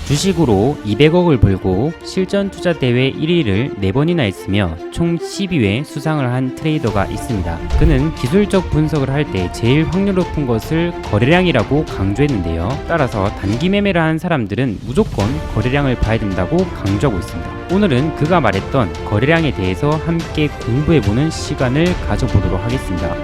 주식으로 200억을 벌고 실전 투자 대회 1위를 4번이나 했으며 총 12회 수상을 한 트레이더가 있습니다. 그는 기술적 분석을 할 때 제일 확률 높은 것을 거래량이라고 강조했는데요. 따라서 단기 매매를 하는 사람들은 무조건 거래량을 봐야 된다고 강조하고 있습니다. 오늘은 그가 말했던 거래량에 대해서 함께 공부해보는 시간을 가져보도록 하겠습니다.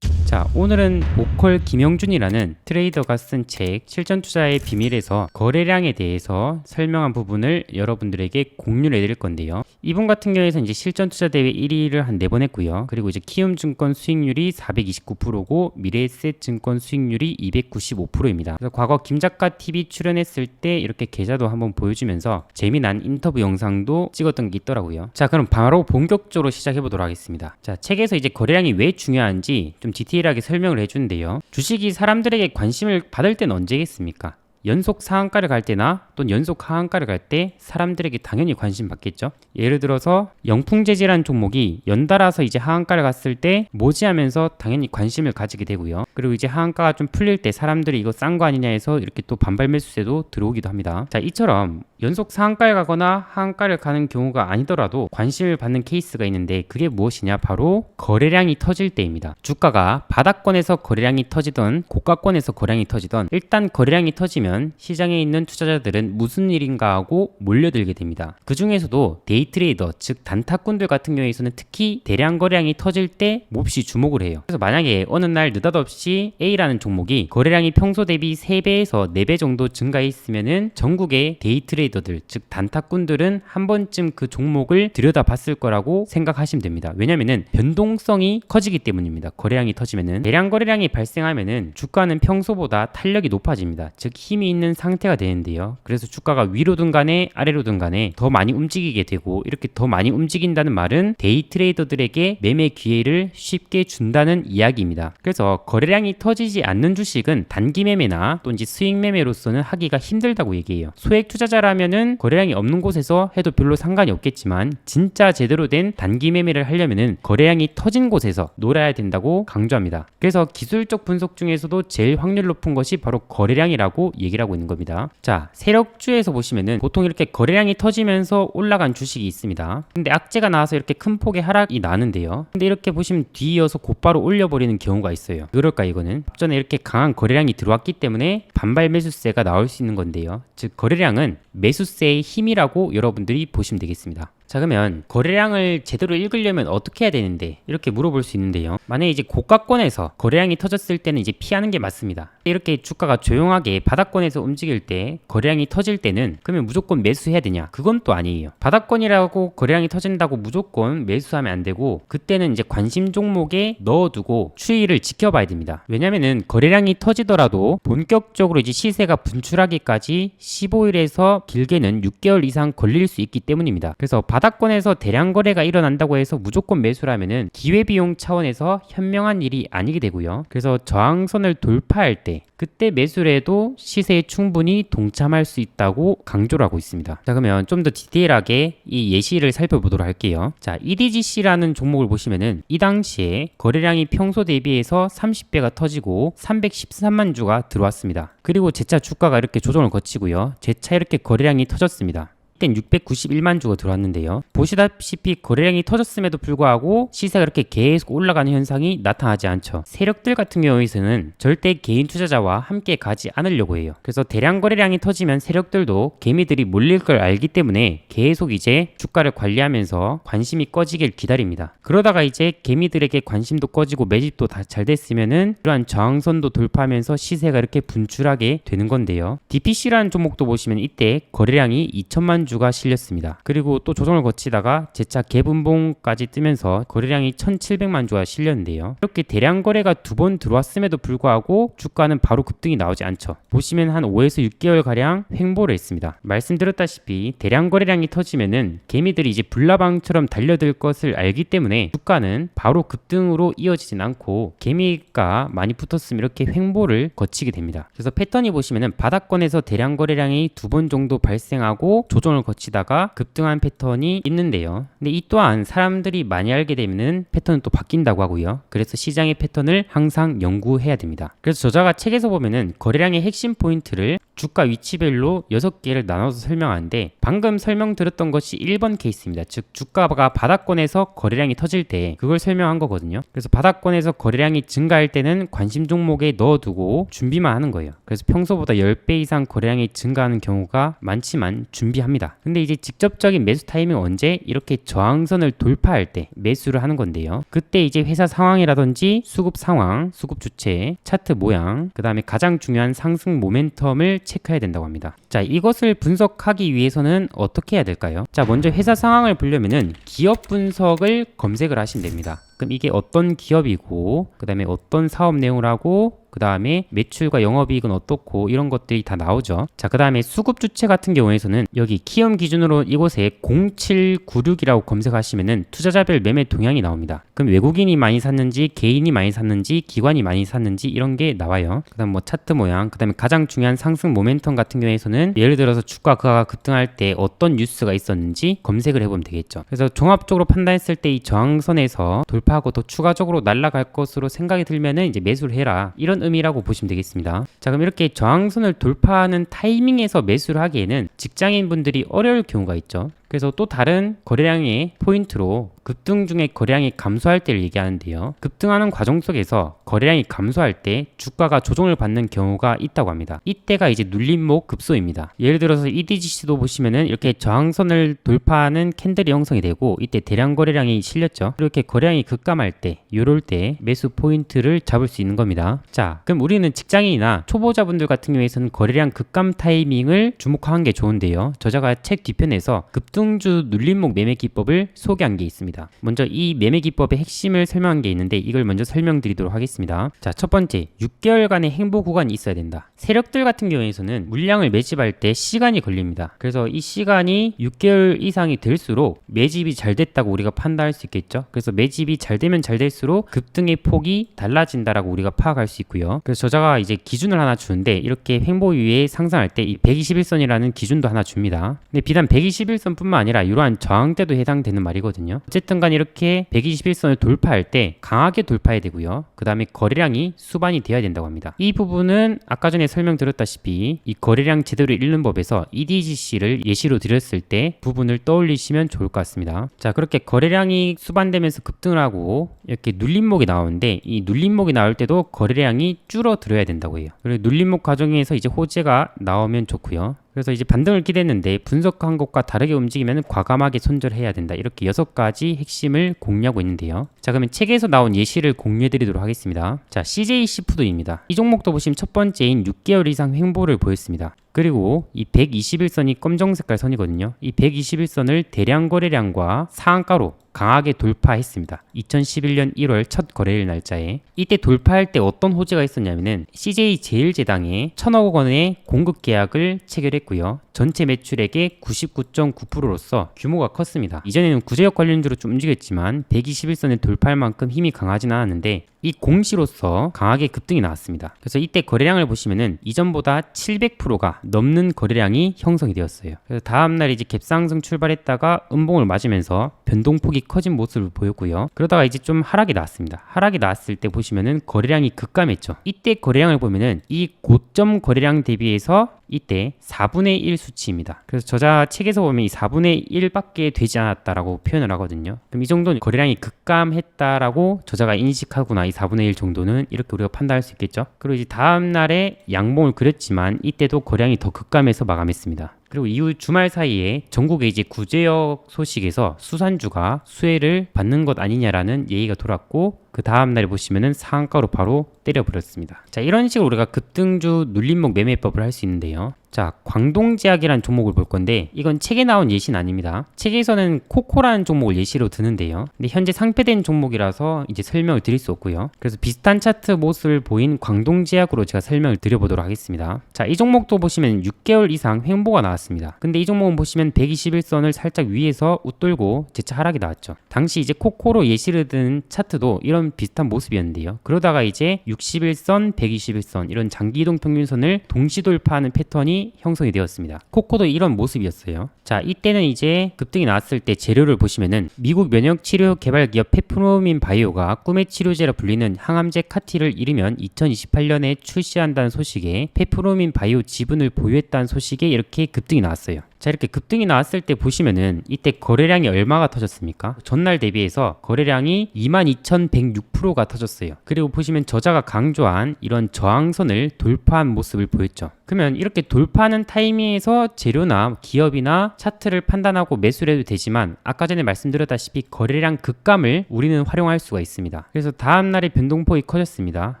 자, 오늘은 오컬 김영준이라는 트레이더가 쓴 책 실전 투자의 비밀에서 거래량에 대해서 설명한 부분을 여러분들에게 공유를 해드릴 건데요. 이분 같은 경우에는 이제 실전 투자 대회 1위를 한 4번 했고요. 그리고 이제 키움증권 수익률이 429%고 미래에셋 증권 수익률이 295%입니다. 그래서 과거 김작가 TV 출연했을 때 이렇게 계좌도 한번 보여주면서 재미난 인터뷰 영상도 찍었던 게 있더라고요. 자, 그럼 바로 본격적으로 시작해 보도록 하겠습니다. 자, 책에서 이제 거래량이 왜 중요한지 좀 디테일하게 설명을 해주는데요. 주식이 사람들에게 관심을 받을 때는 언제겠습니까? 연속 상한가를 갈 때나 또는 연속 하한가를 갈 때 사람들에게 당연히 관심 받겠죠. 예를 들어서 영풍재질이라는 종목이 연달아서 이제 하한가를 갔을 때 뭐지 하면서 당연히 관심을 가지게 되고요. 그리고 이제 하한가가 좀 풀릴 때 사람들이 이거 싼 거 아니냐 해서 이렇게 또 반발 매수세도 들어오기도 합니다. 자, 이처럼 연속 상한가를 가거나 하한가를 가는 경우가 아니더라도 관심을 받는 케이스가 있는데 그게 무엇이냐? 바로 거래량이 터질 때입니다. 주가가 바닥권에서 거래량이 터지던 고가권에서 거래량이 터지던 일단 거래량이 터지면 시장에 있는 투자자들은 무슨 일인가 하고 몰려들게 됩니다. 그 중에서도 데이 트레이더, 즉 단타꾼들 같은 경우에서는 특히 대량 거래량이 터질 때 몹시 주목을 해요. 그래서 만약에 어느 날 느닷없이 A라는 종목이 거래량이 평소 대비 3배에서 4배 정도 증가했으면은 전국의 데이 트레이더들, 즉 단타꾼들은 한 번쯤 그 종목을 들여다봤을 거라고 생각하시면 됩니다. 왜냐면은 변동성이 커지기 때문입니다. 거래량이 터지면은 대량 거래량이 발생하면은 주가는 평소보다 탄력이 높아집니다. 즉 힘이 있는 상태가 되는데요. 그래서 주가가 위로든 간에 아래로든 간에 더 많이 움직이게 되고, 이렇게 더 많이 움직인다는 말은 데이 트레이더들에게 매매 기회를 쉽게 준다는 이야기입니다. 그래서 거래량이 터지지 않는 주식은 단기 매매나 또 이제 수익 매매로서는 하기가 힘들다고 얘기해요. 소액 투자자라면은 거래량이 없는 곳에서 해도 별로 상관이 없겠지만 진짜 제대로 된 단기 매매를 하려면은 거래량이 터진 곳에서 놀아야 된다고 강조합니다. 그래서 기술적 분석 중에서도 제일 확률 높은 것이 바로 거래량이라고 얘기를 하고 있는 겁니다. 자, 세력주에서 보시면은 보통 이렇게 거래량이 터지면서 올라간 주식이 있습니다. 근데 악재가 나와서 이렇게 큰 폭의 하락이 나는데요. 근데 이렇게 보시면 뒤이어서 곧바로 올려버리는 경우가 있어요. 그럴까? 이거는 전에 이렇게 강한 거래량이 들어왔기 때문에 반발 매수세가 나올 수 있는 건데요. 즉 거래량은 매수세의 힘이라고 여러분들이 보시면 되겠습니다. 자, 그러면 거래량을 제대로 읽으려면 어떻게 해야 되는데, 이렇게 물어볼 수 있는데요. 만약에 이제 고가권에서 거래량이 터졌을 때는 이제 피하는 게 맞습니다. 이렇게 주가가 조용하게 바닥권에서 움직일 때 거래량이 터질 때는 그러면 무조건 매수해야 되냐? 그건 또 아니에요. 바닥권이라고 거래량이 터진다고 무조건 매수하면 안 되고, 그때는 이제 관심 종목에 넣어두고 추이를 지켜봐야 됩니다. 왜냐면은 거래량이 터지더라도 본격적으로 이제 시세가 분출하기까지 15일에서 길게는 6개월 이상 걸릴 수 있기 때문입니다. 그래서 바닥권에서 대량 거래가 일어난다고 해서 무조건 매수라면은 기회비용 차원에서 현명한 일이 아니게 되고요. 그래서 저항선을 돌파할 때 그때 매수를 해도 시세에 충분히 동참할 수 있다고 강조를 하고 있습니다. 자, 그러면 좀 더 디테일하게 이 예시를 살펴보도록 할게요. 자, EDGC라는 종목을 보시면은 이 당시에 거래량이 평소 대비해서 30배가 터지고 313만 주가 들어왔습니다. 그리고 재차 주가가 이렇게 조정을 거치고요. 재차 이렇게 거래량이 터졌습니다. 이땐 691만 주가 들어왔는데요. 보시다시피 거래량이 터졌음에도 불구하고 시세가 이렇게 계속 올라가는 현상이 나타나지 않죠. 세력들 같은 경우에는 절대 개인 투자자와 함께 가지 않으려고 해요. 그래서 대량 거래량이 터지면 세력들도 개미들이 몰릴 걸 알기 때문에 계속 이제 주가를 관리하면서 관심이 꺼지길 기다립니다. 그러다가 이제 개미들에게 관심도 꺼지고 매집도 다 잘 됐으면은 이러한 저항선도 돌파하면서 시세가 이렇게 분출하게 되는 건데요. DPC라는 종목도 보시면 이때 거래량이 2천만 주가 실렸습니다. 그리고 또 조정을 거치다가 재차 개분봉까지 뜨면서 거래량이 1,700만 주가 실렸는데요. 이렇게 대량 거래가 2번 들어왔음에도 불구하고 주가는 바로 급등이 나오지 않죠. 보시면 한 5에서 6개월 가량 횡보를 했습니다. 말씀드렸다시피 대량 거래량이 터지면은 개미들이 이제 불나방처럼 달려들 것을 알기 때문에 주가는 바로 급등으로 이어지진 않고 개미가 많이 붙었으면 이렇게 횡보를 거치게 됩니다. 그래서 패턴이 보시면은 바닥권에서 대량 거래량이 2번 정도 발생하고 조정을 과정을 거치다가 급등한 패턴이 있는데요. 근데 이 또한 사람들이 많이 알게 되면은 패턴은 또 바뀐다고 하고요. 그래서 시장의 패턴을 항상 연구해야 됩니다. 그래서 저자가 책에서 보면은 거래량의 핵심 포인트를 주가 위치별로 6개를 나눠서 설명하는데, 방금 설명드렸던 것이 1번 케이스입니다. 즉 주가가 바닥권에서 거래량이 터질 때 그걸 설명한 거거든요. 그래서 바닥권에서 거래량이 증가할 때는 관심 종목에 넣어두고 준비만 하는 거예요. 그래서 평소보다 10배 이상 거래량이 증가하는 경우가 많지만 준비합니다. 근데 이제 직접적인 매수 타이밍 언제? 이렇게 저항선을 돌파할 때 매수를 하는 건데요. 그때 이제 회사 상황이라든지 수급 상황, 수급 주체, 차트 모양, 그 다음에 가장 중요한 상승 모멘텀을 체크해야 된다고 합니다. 자, 이것을 분석하기 위해서는 어떻게 해야 될까요? 자, 먼저 회사 상황을 보려면은 기업 분석을 검색을 하시면 됩니다. 그럼 이게 어떤 기업이고, 그 다음에 어떤 사업 내용을 하고, 그 다음에 매출과 영업이익은 어떻고, 이런 것들이 다 나오죠. 자, 그 다음에 수급 주체 같은 경우에서는 여기 키움 기준으로 이곳에 0796이라고 검색하시면은 투자자별 매매 동향이 나옵니다. 그럼 외국인이 많이 샀는지, 개인이 많이 샀는지, 기관이 많이 샀는지 이런 게 나와요. 그 다음 뭐 차트 모양, 그 다음에 가장 중요한 상승 모멘텀 같은 경우에서는 예를 들어서 주가가 급등할 때 어떤 뉴스가 있었는지 검색을 해보면 되겠죠. 그래서 종합적으로 판단했을 때 이 저항선에서 돌파하고 더 추가적으로 날아갈 것으로 생각이 들면은 이제 매수를 해라, 이런 의미라고 보시면 되겠습니다. 자, 그럼 이렇게 저항선을 돌파하는 타이밍에서 매수를 하기에는 직장인 분들이 어려울 경우가 있죠. 그래서 또 다른 거래량의 포인트로 급등 중에 거래량이 감소할 때를 얘기하는데요. 급등하는 과정 속에서 거래량이 감소할 때 주가가 조정을 받는 경우가 있다고 합니다. 이때가 이제 눌림목 급소입니다. 예를 들어서 EDGC도 보시면은 이렇게 저항선을 돌파하는 캔들이 형성이 되고, 이때 대량 거래량이 실렸죠. 이렇게 거래량이 급감할 때, 요럴 때 매수 포인트를 잡을 수 있는 겁니다. 자, 그럼 우리는 직장인이나 초보자분들 같은 경우에서는 거래량 급감 타이밍을 주목하는 게 좋은데요. 저자가 책 뒤편에서 급등주 눌림목 매매 기법을 소개한 게 있습니다. 먼저 이 매매 기법의 핵심을 설명한 게 있는데, 이걸 먼저 설명드리도록 하겠습니다. 자, 첫 번째, 6개월간의 행보 구간이 있어야 된다. 세력들 같은 경우에서는 물량을 매집할 때 시간이 걸립니다. 그래서 이 시간이 6개월 이상이 될수록 매집이 잘 됐다고 우리가 판단할 수 있겠죠. 그래서 매집이 잘 되면 잘 될수록 급등의 폭이 달라진다라고 우리가 파악할 수 있고요. 그래서 저자가 이제 기준을 하나 주는데, 이렇게 횡보 위에 상승할 때 이 121선이라는 기준도 하나 줍니다. 근데 비단 121선 뿐만 아니라 이러한 저항 때도 해당되는 말이거든요. 어쨌든 간 이렇게 121선을 돌파할 때 강하게 돌파해야 되고요. 그 다음에 거래량이 수반이 되어야 된다고 합니다. 이 부분은 아까 전에 설명드렸다시피 이 거래량 제대로 읽는 법에서 EDGC를 예시로 드렸을 때 부분을 떠올리시면 좋을 것 같습니다. 자, 그렇게 거래량이 수반되면서 급등을 하고 이렇게 눌림목이 나오는데, 이 눌림목이 나올 때도 거래량이 줄어들어야 된다고 해요. 그리고 눌림목 과정에서 이제 호재가 나오면 좋고요. 그래서 이제 반등을 기대했는데 분석한 것과 다르게 움직이면 과감하게 손절해야 된다. 이렇게 6가지 핵심을 공유하고 있는데요. 자, 그러면 책에서 나온 예시를 공유해 드리도록 하겠습니다. 자, CJC푸드입니다. 이 종목도 보시면 첫 번째인 6개월 이상 횡보를 보였습니다. 그리고 이 121선이 검정 색깔 선이거든요. 이 121선을 대량 거래량과 상한가로 강하게 돌파했습니다. 2011년 1월 첫 거래일 날짜에. 이때 돌파할 때 어떤 호재가 있었냐면은 CJ제일제당에 1,000억 원의 공급 계약을 체결했고요. 전체 매출액의 99.9%로서 규모가 컸습니다. 이전에는 구제역 관련주로 좀 움직였지만 121선을 돌파할 만큼 힘이 강하진 않았는데, 이 공시로서 강하게 급등이 나왔습니다. 그래서 이때 거래량을 보시면은 이전보다 700%가 넘는 거래량이 형성이 되었어요. 그래서 다음날 이제 갭상승 출발했다가 음봉을 맞으면서 변동폭이 커진 모습을 보였고요. 그러다가 이제 좀 하락이 나왔습니다. 하락이 나왔을 때 보시면은 거래량이 급감했죠. 이때 거래량을 보면은 이 고점 거래량 대비해서 이때 4분의 1 수치입니다. 그래서 저자 책에서 보면 이 4분의 1밖에 되지 않았다라고 표현을 하거든요. 그럼 이 정도는 거래량이 급감했다라고 저자가 인식하구나, 이 4분의 1 정도는, 이렇게 우리가 판단할 수 있겠죠. 그리고 이제 다음 날에 양봉을 그렸지만 이때도 거래량이 더 급감해서 마감했습니다. 그리고 이후 주말 사이에 전국의 이제 구제역 소식에서 수산주가 수혜를 받는 것 아니냐라는 얘기가 돌았고, 그 다음날에 보시면은 상한가로 바로 때려버렸습니다. 자, 이런 식으로 우리가 급등주 눌림목 매매법을 할 수 있는데요. 자, 광동제약이라는 종목을 볼 건데, 이건 책에 나온 예시는 아닙니다. 책에서는 코코라는 종목을 예시로 드는데요. 근데 현재 상폐된 종목이라서 이제 설명을 드릴 수 없고요. 그래서 비슷한 차트 모습을 보인 광동제약으로 제가 설명을 드려보도록 하겠습니다. 자, 이 종목도 보시면 6개월 이상 횡보가 나왔습니다. 근데 이 종목은 보시면 121선을 살짝 위에서 웃돌고 재차 하락이 나왔죠. 당시 이제 코코로 예시를 든 차트도 이런 이런 비슷한 모습이었는데요. 그러다가 이제 61선, 121선 이런 장기이동 평균선을 동시 돌파하는 패턴이 형성이 되었습니다. 코코도 이런 모습이었어요. 자, 이때는 이제 급등이 나왔을 때 재료를 보시면은 미국 면역치료 개발 기업 페프로민 바이오가 꿈의 치료제라 불리는 항암제 카티를 이르면 2028년에 출시한다는 소식에 페프로민 바이오 지분을 보유했다는 소식에 이렇게 급등이 나왔어요. 자, 이렇게 급등이 나왔을 때 보시면은 이때 거래량이 얼마가 터졌습니까? 전날 대비해서 거래량이 22,106%가 터졌어요. 그리고 보시면 저자가 강조한 이런 저항선을 돌파한 모습을 보였죠. 그러면 이렇게 돌파하는 타이밍에서 재료나 기업이나 차트를 판단하고 매수를 해도 되지만 아까 전에 말씀드렸다시피 거래량 급감을 우리는 활용할 수가 있습니다. 그래서 다음날에 변동폭이 커졌습니다.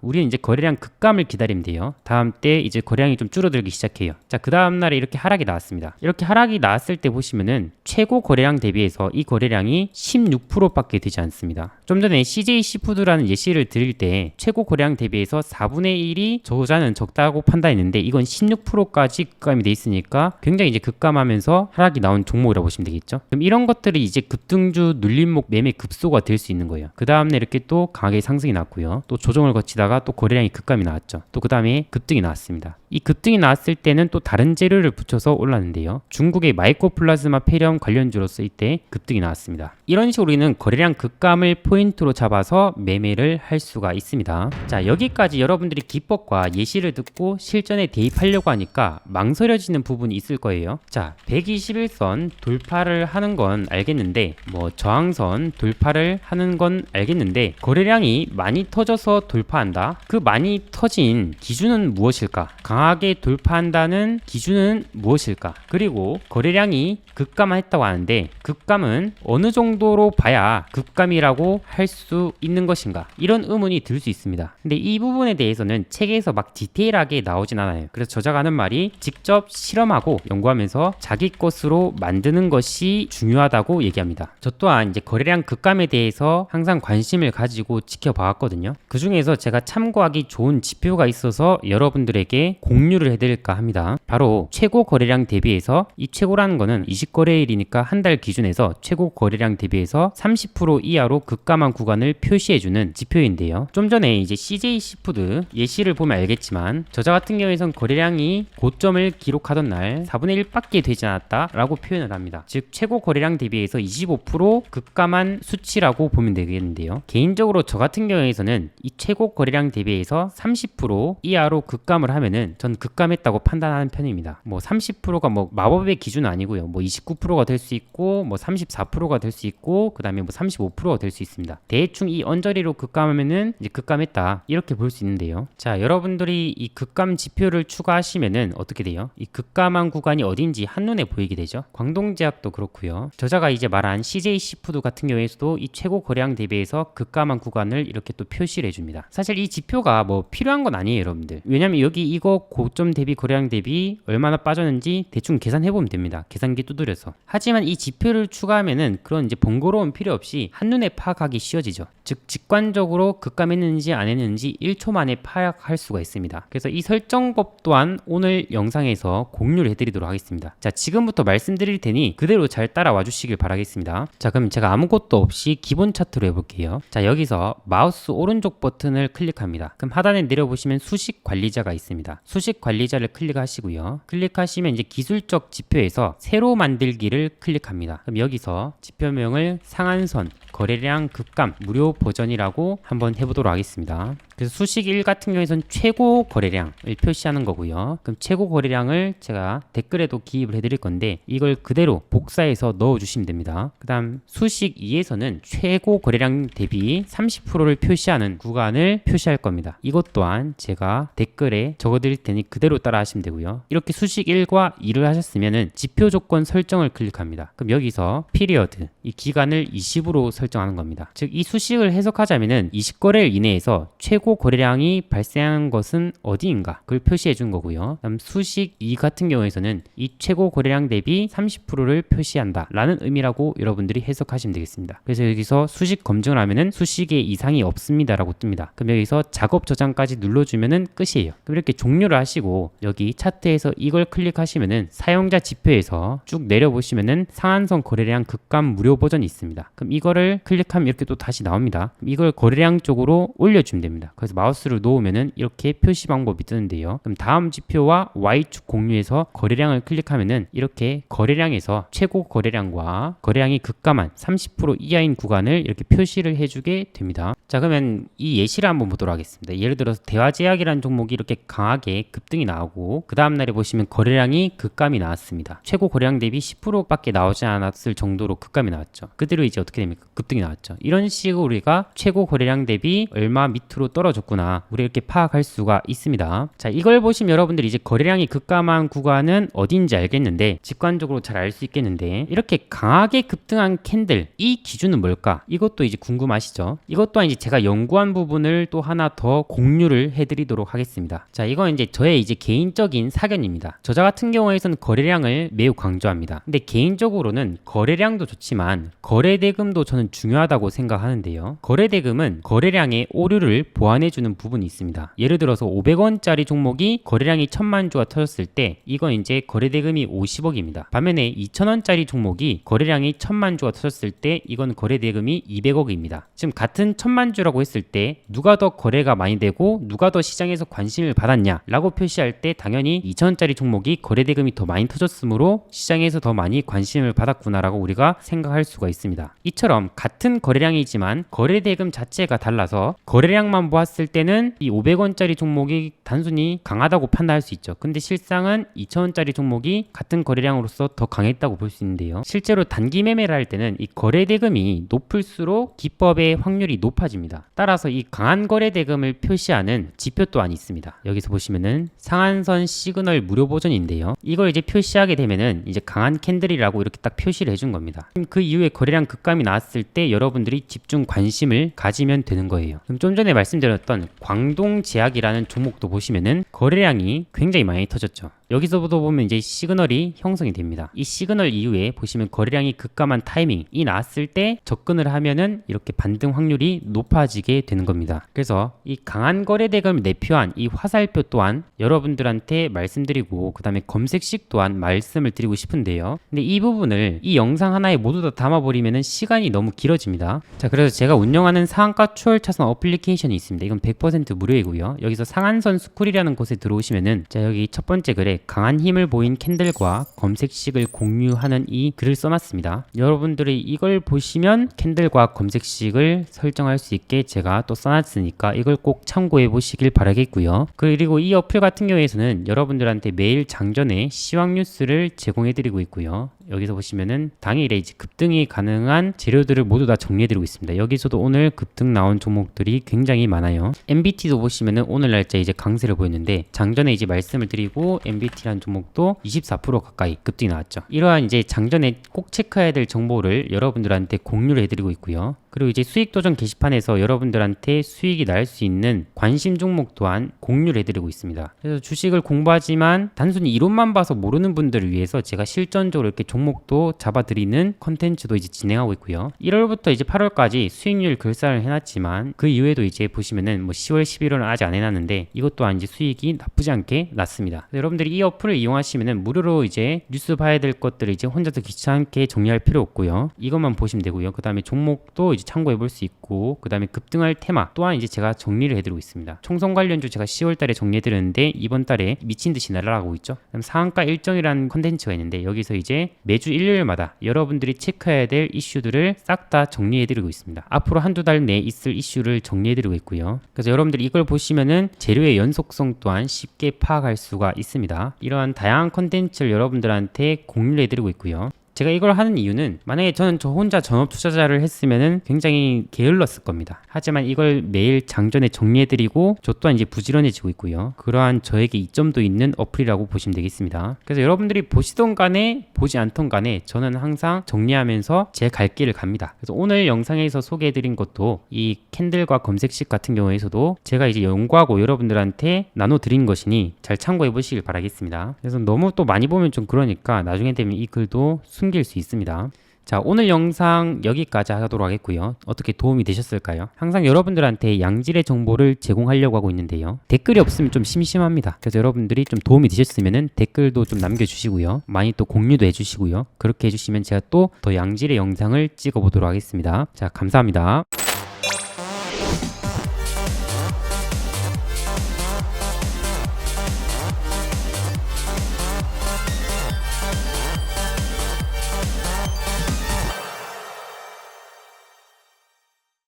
우리는 이제 거래량 급감을 기다리면 돼요. 다음 때 이제 거래량이 좀 줄어들기 시작해요. 자, 그 다음날에 이렇게 하락이 나왔습니다. 이렇게 하락이 나왔을 때 보시면은 최고 거래량 대비해서 이 거래량이 16%밖에 되지 않습니다. 좀 전에 CJ 시푸드라는 예시를 드릴 때 최고 거래량 대비해서 4분의 1이 저자는 적다고 판단했는데 이건 16%까지 급감이 돼 있으니까 굉장히 이제 급감하면서 하락이 나온 종목이라고 보시면 되겠죠. 그럼 이런 것들이 이제 급등주 눌림목 매매 급소가 될 수 있는 거예요. 그 다음에 이렇게 또 강하게 상승이 났고요. 또 조정을 거치다가 또 거래량이 급감이 나왔죠. 또 그 다음에 급등이 나왔습니다. 이 급등이 나왔을 때는 또 다른 재료를 붙여서 올랐는데요. 중국의 마이코플라즈마 폐렴 관련주로서 이때 급등이 나왔습니다. 이런 식으로 우리는 거래량 급감을 포인트로 잡아서 매매를 할 수가 있습니다. 자, 여기까지 여러분들이 기법과 예시를 듣고 실전에 대입하려고 하니까 망설여지는 부분이 있을 거예요. 자, 121선 돌파를 하는 건 알겠는데 뭐 저항선 돌파를 하는 건 알겠는데 거래량이 많이 터져서 돌파한다? 그 많이 터진 기준은 무엇일까? 강하게 돌파한다는 기준은 무엇일까? 그리고 거래량이 급감했다고 하는데 급감은 어느 정도로 봐야 급감이라고 할 수 있는 것인가? 이런 의문이 들 수 있습니다. 근데 이 부분에 대해서는 책에서 막 디테일하게 나오진 않아요. 그래서 저자가 하는 말이 직접 실험하고 연구하면서 자기 것으로 만드는 것이 중요하다고 얘기합니다. 저 또한 이제 거래량 급감에 대해서 항상 관심을 가지고 지켜봐왔거든요. 그 중에서 제가 참고하기 좋은 지표가 있어서 여러분들에게 공유를 해드릴까 합니다. 바로 최고 거래량 대비해서 이 최고라는 거는 20거래일이니까 한 달 기준에서 최고 거래량 대비해서 30% 이하로 급감한 구간을 표시해주는 지표인데요. 좀 전에 이제 CJ 시푸드 예시를 보면 알겠지만 저자 같은 경우에선 거래량이 고점을 기록하던 날 4분의 1밖에 되지 않았다라고 표현을 합니다. 즉 최고 거래량 대비해서 25% 급감한 수치라고 보면 되겠는데요. 개인적으로 저 같은 경우에서는 이 최고 거래량 대비해서 30% 이하로 급감을 하면은 전 급감했다고 판단하는 편입니다. 뭐 30%가 뭐 마법의 기준은 아니고요. 뭐 29%가 될 수 있고 뭐 34%가 될 수 있고 그 다음에 뭐 35%가 될 수 있습니다. 대충 이 언저리로 급감하면은 이제 급감했다 이렇게 볼 수 있는데요. 자, 여러분들이 이 급감 지표를 추가하시면은 어떻게 돼요? 이 급감한 구간이 어딘지 한눈에 보이게 되죠. 광동제약도 그렇고요. 저자가 이제 말한 CJ 시푸드 같은 경우에서도 이 최고 거래량 대비해서 급감한 구간을 이렇게 또 표시를 해줍니다. 사실 이 지표가 뭐 필요한 건 아니에요, 여러분들. 왜냐면 여기 이거 고점 대비 거래량 대비 얼마나 빠졌는지 대충 계산해보면 됩니다. 계산기 두드려서. 하지만 이 지표를 추가하면은 그런 이제 번거로움 필요 없이 한눈에 파악하기 쉬워지죠. 즉 직관적으로 급감했는지 안 했는지 1초 만에 파악할 수가 있습니다. 그래서 이 설정법 또한 오늘 영상에서 공유를 해드리도록 하겠습니다. 자, 지금부터 말씀드릴 테니 그대로 잘 따라와 주시길 바라겠습니다. 자, 그럼 제가 아무것도 없이 기본 차트로 해볼게요. 자, 여기서 마우스 오른쪽 버튼을 클릭합니다. 그럼 하단에 내려보시면 수식 관리자가 있습니다. 수식 관리자를 클릭하시고요. 클릭하시면 이제 기술적 지표에서 새로 만들기를 클릭합니다. 그럼 여기서 지표명을 상한선 거래량 급감 무료 버전이라고 한번 해보도록 하겠습니다. 그래서 수식 1 같은 경우에는 최고 거래량을 표시하는 거고요. 그럼 최고 거래량을 제가 댓글에도 기입을 해드릴 건데 이걸 그대로 복사해서 넣어주시면 됩니다. 그 다음 수식 2에서는 최고 거래량 대비 30%를 표시하는 구간을 표시할 겁니다. 이것 또한 제가 댓글에 적어드릴 테니 그대로 따라 하시면 되고요. 이렇게 수식 1과 2를 하셨으면은 지표 조건 설정을 클릭합니다. 그럼 여기서 피리어드 이 기간을 20으로 설정하는 겁니다. 즉 이 수식을 해석하자면은 20거래일 이내에서 최고 최고 거래량이 발생한 것은 어디인가 그걸 표시해 준 거고요. 다음 수식 2 같은 경우에서는 이 최고 거래량 대비 30%를 표시한다 라는 의미라고 여러분들이 해석하시면 되겠습니다. 그래서 여기서 수식 검증을 하면은 수식에 이상이 없습니다 라고 뜹니다. 그럼 여기서 작업 저장까지 눌러주면은 끝이에요. 그럼 이렇게 종료를 하시고 여기 차트에서 이걸 클릭하시면은 사용자 지표에서 쭉 내려보시면은 상한선 거래량 급감 무료 버전이 있습니다. 그럼 이거를 클릭하면 이렇게 또 다시 나옵니다. 이걸 거래량 쪽으로 올려주면 됩니다. 그래서 마우스를 놓으면은 이렇게 표시 방법이 뜨는데요. 그럼 다음 지표와 Y축 공유에서 거래량을 클릭하면은 이렇게 거래량에서 최고 거래량과 거래량이 급감한 30% 이하인 구간을 이렇게 표시를 해주게 됩니다. 자, 그러면 이 예시를 한번 보도록 하겠습니다. 예를 들어서 대화제약이라는 종목이 이렇게 강하게 급등이 나오고 그 다음날에 보시면 거래량이 급감이 나왔습니다. 최고 거래량 대비 10%밖에 나오지 않았을 정도로 급감이 나왔죠. 그대로 이제 어떻게 됩니까? 급등이 나왔죠. 이런 식으로 우리가 최고 거래량 대비 얼마 밑으로 떨어졌구나 우리 이렇게 파악할 수가 있습니다. 자, 이걸 보시면 여러분들이 이제 거래량이 급감한 구간은 어딘지 알겠는데 직관적으로 잘 알 수 있겠는데 이렇게 강하게 급등한 캔들 이 기준은 뭘까? 이것도 이제 궁금하시죠? 이것 또한 이제 제가 연구한 부분을 또 하나 더 공유를 해드리도록 하겠습니다. 자, 이건 이제 저의 이제 개인적인 사견입니다. 저자 같은 경우에는 거래량을 매우 강조합니다. 근데 개인적으로는 거래량도 좋지만 거래대금도 저는 중요하다고 생각하는데요. 거래대금은 거래량의 오류를 보완해주는 부분이 있습니다. 예를 들어서 500원짜리 종목이 거래량이 1000만 주가 터졌을 때 이건 이제 거래대금이 50억입니다. 반면에 2000원짜리 종목이 거래량이 1000만 주가 터졌을 때 이건 거래대금이 200억입니다. 지금 같은 1000만 주라고 했을 때 누가 더 거래가 많이 되고 누가 더 시장에서 관심을 받았냐 라고 표시할 때 당연히 2000원짜리 종목이 거래대금이 더 많이 터졌으므로 시장에서 더 많이 관심을 받았구나 라고 우리가 생각할 수가 있습니다. 이처럼 같은 거래량이지만 거래대금 자체가 달라서 거래량만 보았을 때는 이 500원짜리 종목이 단순히 강하다고 판단할 수 있죠. 근데 실상은 2000원짜리 종목이 같은 거래량으로서 더 강했다고 볼 수 있는데요. 실제로 단기 매매를 할 때는 이 거래대금이 높을수록 기법의 확률이 높아집니다. 따라서 이 강한 거래대금을 표시하는 지표 또한 있습니다. 여기서 보시면은 상한선 시그널 무료 버전인데요. 이걸 이제 표시하게 되면은 이제 강한 캔들이라고 이렇게 딱 표시를 해준 겁니다. 그 이후에 거래량 급감이 나왔을 때 여러분들이 집중 관심을 가지면 되는 거예요. 그럼 좀 전에 말씀드렸던 광동제약이라는 종목도 보시면은 거래량이 굉장히 많이 터졌죠. 여기서부터 보면 이제 시그널이 형성이 됩니다. 이 시그널 이후에 보시면 거래량이 급감한 타이밍이 나왔을 때 접근을 하면은 이렇게 반등 확률이 높아지게 되는 겁니다. 그래서 이 강한 거래대금을 내표한 이 화살표 또한 여러분들한테 말씀드리고 그 다음에 검색식 또한 말씀을 드리고 싶은데요. 근데 이 부분을 이 영상 하나에 모두 다 담아버리면은 시간이 너무 길어집니다. 자, 그래서 제가 운영하는 상한가 추월 차선 어플리케이션이 있습니다. 이건 100% 무료이고요. 여기서 상한선 스쿨이라는 곳에 들어오시면은 자, 여기 첫 번째 글에 강한 힘을 보인 캔들과 검색식을 공유하는 이 글을 써놨습니다. 여러분들이 이걸 보시면 캔들과 검색식을 설정할 수 있게 제가 또 써놨으니까 이걸 꼭 참고해 보시길 바라겠고요. 그리고 이 어플 같은 경우에서는 여러분들한테 매일 장전에 시황 뉴스를 제공해 드리고 있고요. 여기서 보시면은 당일에 이제 급등이 가능한 재료들을 모두 다 정리해드리고 있습니다. 여기서도 오늘 급등 나온 종목들이 굉장히 많아요. MBT도 보시면은 오늘 날짜 이제 강세를 보였는데 장전에 이제 말씀을 드리고 MBT라는 종목도 24% 가까이 급등이 나왔죠. 이러한 이제 장전에 꼭 체크해야 될 정보를 여러분들한테 공유를 해드리고 있고요. 그리고 이제 수익 도전 게시판에서 여러분들한테 수익이 날 수 있는 관심 종목 또한 공유를 해드리고 있습니다. 그래서 주식을 공부하지만 단순히 이론만 봐서 모르는 분들을 위해서 제가 실전적으로 이렇게 종목도 잡아드리는 컨텐츠도 이제 진행하고 있고요. 1월부터 이제 8월까지 수익률 결산을 해놨지만 그 이후에도 이제 보시면은 뭐 10월, 11월은 아직 안 해놨는데 이것 또한 이제 수익이 나쁘지 않게 났습니다. 여러분들이 이 어플을 이용하시면은 무료로 이제 뉴스 봐야 될 것들을 이제 혼자서 귀찮게 정리할 필요 없고요. 이것만 보시면 되고요. 그 다음에 종목도 이제 참고해 볼 수 있고 그 다음에 급등할 테마 또한 이제 제가 정리를 해드리고 있습니다. 총선 관련주 제가 10월 달에 정리해드렸는데 이번 달에 미친 듯이 날아가고 있죠. 그다음 상한가 일정이라는 컨텐츠가 있는데 여기서 이제 매주 일요일마다 여러분들이 체크해야 될 이슈들을 싹 다 정리해드리고 있습니다. 앞으로 한두 달 내에 있을 이슈를 정리해드리고 있고요. 그래서 여러분들이 이걸 보시면은 재료의 연속성 또한 쉽게 파악할 수가 있습니다. 이러한 다양한 컨텐츠를 여러분들한테 공유해드리고 있고요. 제가 이걸 하는 이유는 만약에 저는 저 혼자 전업 투자자를 했으면은 굉장히 게을렀을 겁니다. 하지만 이걸 매일 장전에 정리해드리고 저 또한 이제 부지런해지고 있고요. 그러한 저에게 이점도 있는 어플이라고 보시면 되겠습니다. 그래서 여러분들이 보시던 간에 보지 않던 간에 저는 항상 정리하면서 제 갈 길을 갑니다. 그래서 오늘 영상에서 소개해드린 것도 이 캔들과 검색식 같은 경우에서도 제가 이제 연구하고 여러분들한테 나눠드린 것이니 잘 참고해 보시길 바라겠습니다. 그래서 너무 또 많이 보면 좀 그러니까 나중에 되면 이 글도 숨길 수 있습니다. 자, 오늘 영상 여기까지 하도록 하겠고요. 어떻게 도움이 되셨을까요? 항상 여러분들한테 양질의 정보를 제공하려고 하고 있는데요. 댓글이 없으면 좀 심심합니다. 그래서 여러분들이 좀 도움이 되셨으면 댓글도 좀 남겨주시고요. 많이 또 공유도 해주시고요. 그렇게 해주시면 제가 또 더 양질의 영상을 찍어보도록 하겠습니다. 자, 감사합니다.